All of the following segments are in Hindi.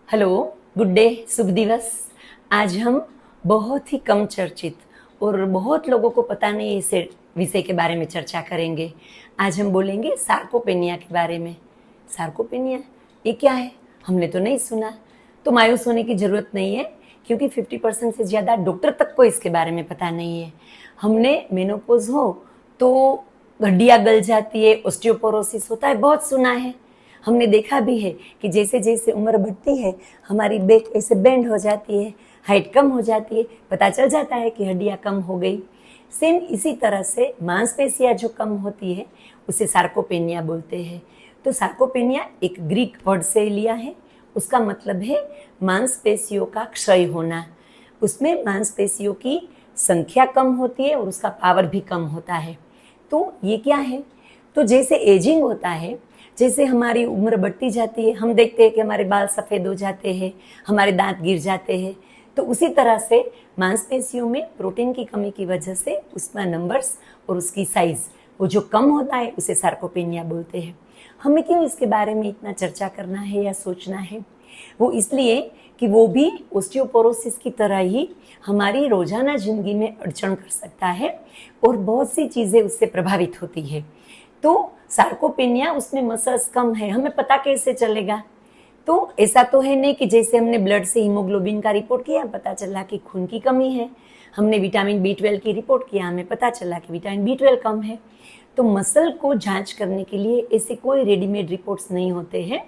हेलो, गुड डे, शुभ दिवस। आज हम बहुत ही कम चर्चित और बहुत लोगों को पता नहीं इस विषय के बारे में चर्चा करेंगे। आज हम बोलेंगे सार्कोपेनिया के बारे में। सार्कोपेनिया ये क्या है? हमने तो नहीं सुना। तो मायूस होने की ज़रूरत नहीं है, क्योंकि 50% से ज़्यादा डॉक्टर तक को इसके बारे में पता नहीं है। हमने मेनोपॉज हो तो हड्डियाँ गल जाती है, ऑस्टियोपोरोसिस होता है, बहुत सुना है। हमने देखा भी है कि जैसे जैसे उम्र बढ़ती है हमारी बैक ऐसे बेंड हो जाती है, हाइट कम हो जाती है, पता चल जाता है कि हड्डियाँ कम हो गई। सेम इसी तरह से मांसपेशियाँ जो कम होती है उसे सार्कोपेनिया बोलते हैं। तो सार्कोपेनिया एक ग्रीक वर्ड से लिया है, उसका मतलब है मांसपेशियों का क्षय होना। उसमें मांसपेशियों की संख्या कम होती है और उसका पावर भी कम होता है। तो ये क्या है? तो जैसे एजिंग होता है, जैसे हमारी उम्र बढ़ती जाती है, हम देखते हैं कि हमारे बाल सफ़ेद हो जाते हैं, हमारे दांत गिर जाते हैं। तो उसी तरह से मांसपेशियों में प्रोटीन की कमी की वजह से उसका नंबर्स और उसकी साइज़ वो जो कम होता है उसे सार्कोपेनिया बोलते हैं। हमें क्यों इसके बारे में इतना चर्चा करना है या सोचना है? वो इसलिए कि वो भी ऑस्टियोपोरोसिस की तरह ही हमारी रोज़ाना ज़िंदगी में अड़चन कर सकता है और बहुत सी चीज़ें उससे प्रभावित होती है। तो सार्कोपेनिया उसमें मसल्स कम है, हमें पता कैसे चलेगा? तो ऐसा तो है नहीं कि जैसे हमने ब्लड से हीमोग्लोबिन का रिपोर्ट किया, पता चला कि खून की कमी है। हमने विटामिन B12 की रिपोर्ट किया, हमें पता चला कि विटामिन B12 कम है। तो मसल को जांच करने के लिए ऐसे कोई रेडीमेड रिपोर्ट्स नहीं होते हैं।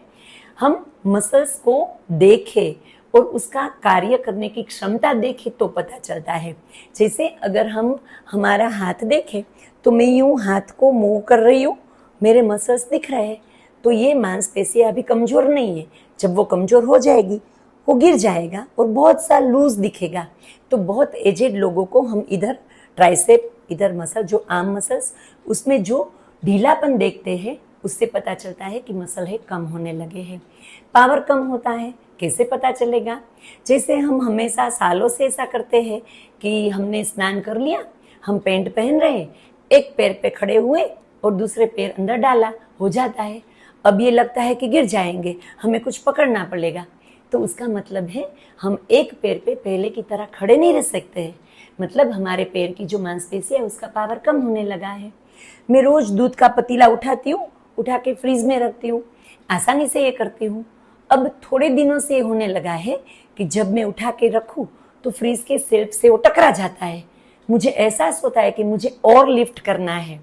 हम मसल्स को देखें और उसका कार्य करने की क्षमता देखें तो पता चलता है। जैसे अगर हम हमारा हाथ देखें तो मैं यूँ हाथ को मूव कर रही हूँ, मेरे मसल्स दिख रहे हैं, तो ये मांसपेशियाँ अभी कमज़ोर नहीं है। जब वो कमज़ोर हो जाएगी वो गिर जाएगा और बहुत सा लूज दिखेगा। तो बहुत एजेड लोगों को हम इधर ट्राइसेप, इधर मसल जो आर्म मसल्स, उसमें जो ढीलापन देखते हैं उससे पता चलता है कि मसल है कम होने लगे हैं। पावर कम होता है, कैसे पता चलेगा? जैसे हम हमेशा सालों से ऐसा करते हैं कि हमने स्नान कर लिया, हम पैंट पहन रहे हैं, एक पैर पे खड़े हुए और दूसरे पैर अंदर डाला, हो जाता है। अब ये लगता है कि गिर जाएंगे, हमें कुछ पकड़ना पड़ेगा। तो उसका मतलब है हम एक पैर पे पहले की तरह खड़े नहीं रह सकते हैं। मतलब हमारे पैर की जो मांसपेशी है उसका पावर कम होने लगा है। मैं रोज दूध का पतीला उठाती हूँ, उठा के फ्रीज में रखती हूँ, आसानी से ये करती हूँ। अब थोड़े दिनों से ये होने लगा है कि जब मैं उठा के रखूँ तो फ्रीज के शेल्फ से वो टकरा जाता है। मुझे एहसास होता है कि मुझे और लिफ्ट करना है।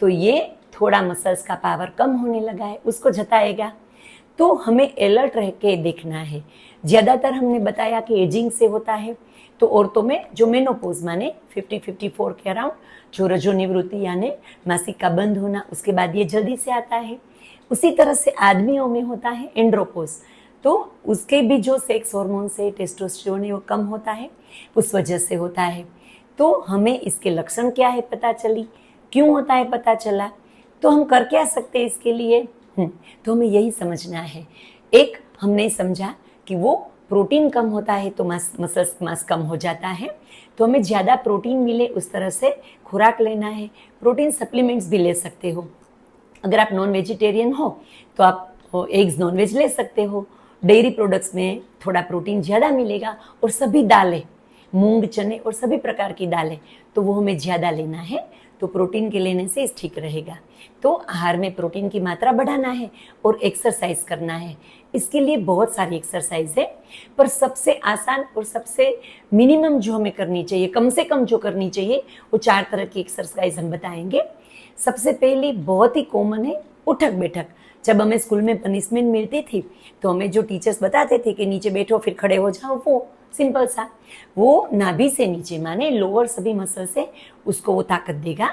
तो ये थोड़ा मसल्स का पावर कम होने लगा है, उसको जताएगा। तो हमें अलर्ट रह के देखना है। ज़्यादातर हमने बताया कि एजिंग से होता है। तो औरतों में जो मेनोपॉज माने 50-54 के अराउंड, जो रजोनिवृत्ति यानी मासिक का बंद होना, उसके बाद ये जल्दी से आता है। उसी तरह से आदमियों में होता है एंड्रोपोज। तो उसके भी जो सेक्स हार्मोन से टेस्टोस्टेरोन है वो कम होता है, उस वजह से होता है। तो हमें इसके लक्षण क्या है पता चली, क्यों होता है पता चला, तो हम कर क्या सकते हैं इसके लिए? तो हमें यही समझना है। एक, हमने समझा कि वो प्रोटीन कम होता है तो मसल्स मास कम हो जाता है, तो हमें ज़्यादा प्रोटीन मिले उस तरह से खुराक लेना है। प्रोटीन सप्लीमेंट्स भी ले सकते हो। अगर आप नॉन वेजिटेरियन हो तो आप एग्स नॉन वेज ले सकते हो। डेयरी प्रोडक्ट्स में थोड़ा प्रोटीन ज़्यादा मिलेगा। और सभी दालें, मूंग, चने और सभी प्रकार की दालें, तो वो हमें ज़्यादा लेना है। तो प्रोटीन के लेने से ठीक रहेगा। तो आहार में प्रोटीन की मात्रा बढ़ाना है और एक्सरसाइज करना है। इसके लिए बहुत सारी एक्सरसाइज है, पर सबसे आसान और सबसे मिनिमम जो हमें करनी चाहिए, कम से कम जो करनी चाहिए, वो 4 तरह की एक्सरसाइज हम बताएंगे। सबसे पहली बहुत ही कॉमन है उठक बैठक। जब हमें स्कूल में पनिशमेंट मिलती थी तो हमें जो टीचर्स बताते थे कि नीचे बैठो फिर खड़े हो जाओ, वो सिंपल सा, वो नाभि से नीचे माने लोअर सभी मसल से उसको वो ताकत देगा।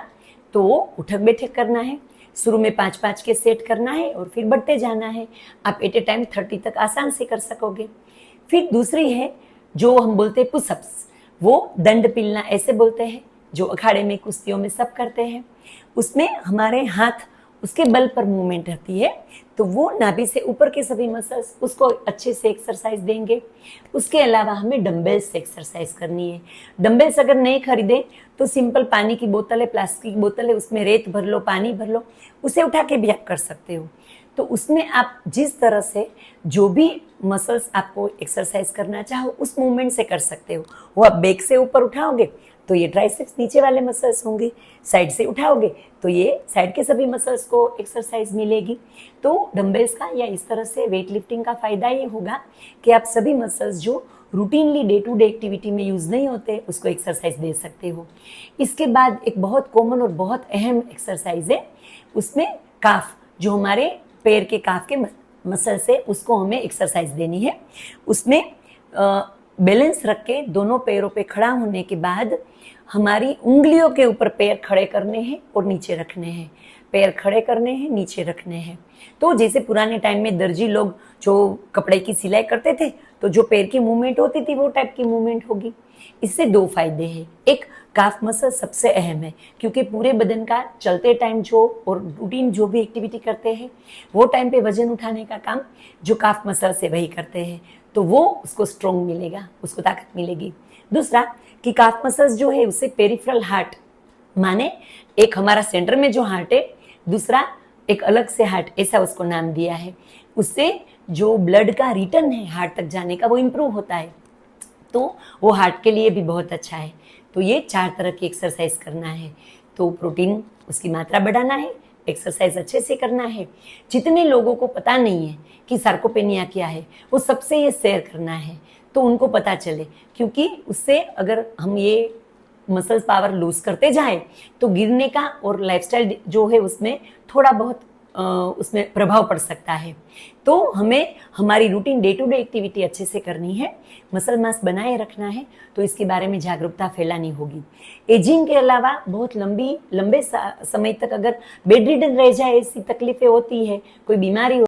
तो उठक बैठक करना है। शुरू में 5-5 के सेट करना है और फिर बढ़ते जाना है। आप एट ए टाइम 30 तक आसान से कर सकोगे। फिर दूसरी है जो हम बोलते हैं पुशअप्स, वो दंड पिलना ऐसे बोलते हैं, जो अखाड़े में कुश्तियों में सब करते हैं। उसमें हमारे हाथ उसके बल पर मूवमेंट रहती है, तो वो नाभि से ऊपर के सभी मसल्स उसको अच्छे से एक्सरसाइज देंगे। उसके अलावा हमें डंबल्स से एक्सरसाइज करनी है। डंबल्स अगर नहीं खरीदे तो सिंपल पानी की बोतल है, प्लास्टिक की बोतल है, उसमें रेत भर लो, पानी भर लो, उसे उठा के भी आप कर सकते हो। तो उसमें आप जिस तरह से जो भी मसल्स आपको एक्सरसाइज करना चाहो उस मूवमेंट से कर सकते हो। वो आप बैक से ऊपर उठाओगे तो ये ट्राइसेप्स नीचे वाले मसल्स होंगे, साइड से उठाओगे तो ये साइड के सभी मसल्स को एक्सरसाइज मिलेगी। तो डंबल्स का या इस तरह से वेट लिफ्टिंग का फायदा ये होगा कि आप सभी मसल्स जो routinely day to day activity में यूज नहीं होते उसको एक्सरसाइज दे सकते हो। इसके बाद एक बहुत कॉमन और बहुत अहम एक्सरसाइज है, उसमें काफ, जो हमारे पैर के काफ के मसल्स है उसको हमें एक्सरसाइज देनी है। उसमें बैलेंस रख के दोनों पैरों पे खड़ा होने के बाद हमारी उंगलियों के ऊपर पैर खड़े करने हैं और नीचे रखने हैं, पैर खड़े करने हैं, नीचे रखने हैं। तो जैसे पुराने टाइम में दर्जी लोग जो कपड़े की सिलाई करते थे तो जो पैर की मूवमेंट होती थी वो टाइप की मूवमेंट होगी। इससे दो फायदे हैं, एक काफ मसल सबसे अहम है क्योंकि पूरे बदन का चलते टाइम जो और रूटीन जो भी एक्टिविटी करते हैं वो टाइम पे वजन उठाने का काम जो काफ मसल से वही करते हैं, तो वो उसको स्ट्रॉन्ग मिलेगा, उसको ताकत मिलेगी। दूसरा कि काफ मसल्स जो है उससे पेरिफेरल हार्ट, माने एक हमारा सेंटर में जो हार्ट है, दूसरा एक अलग से हार्ट, ऐसा उसको नाम दिया है। उससे जो ब्लड का रिटर्न है हार्ट तक जाने का वो इम्प्रूव होता है, तो वो हार्ट के लिए भी बहुत अच्छा है। तो ये 4 तरह की एक्सरसाइज करना है। तो प्रोटीन उसकी मात्रा बढ़ाना है, एक्सरसाइज अच्छे से करना है। जितने लोगों को पता नहीं है कि सार्कोपेनिया क्या है वो सबसे ये शेयर करना है तो उनको पता चले, क्योंकि उससे अगर हम ये मसल्स पावर लूज करते जाए तो गिरने का और लाइफस्टाइल जो है उसमें थोड़ा बहुत उसमें प्रभाव पड़ सकता है। तो हमें हमारी routine day to day activity अच्छे से करनी है, मसल मास बनाए रखना है, तो इसके बारे में जागरूकता फैलानी होगी। एजिंग के अलावा बहुत लंबे समय तक अगर बेड रिडन रह जाए, ऐसी तकलीफें होती है, कोई बीमारी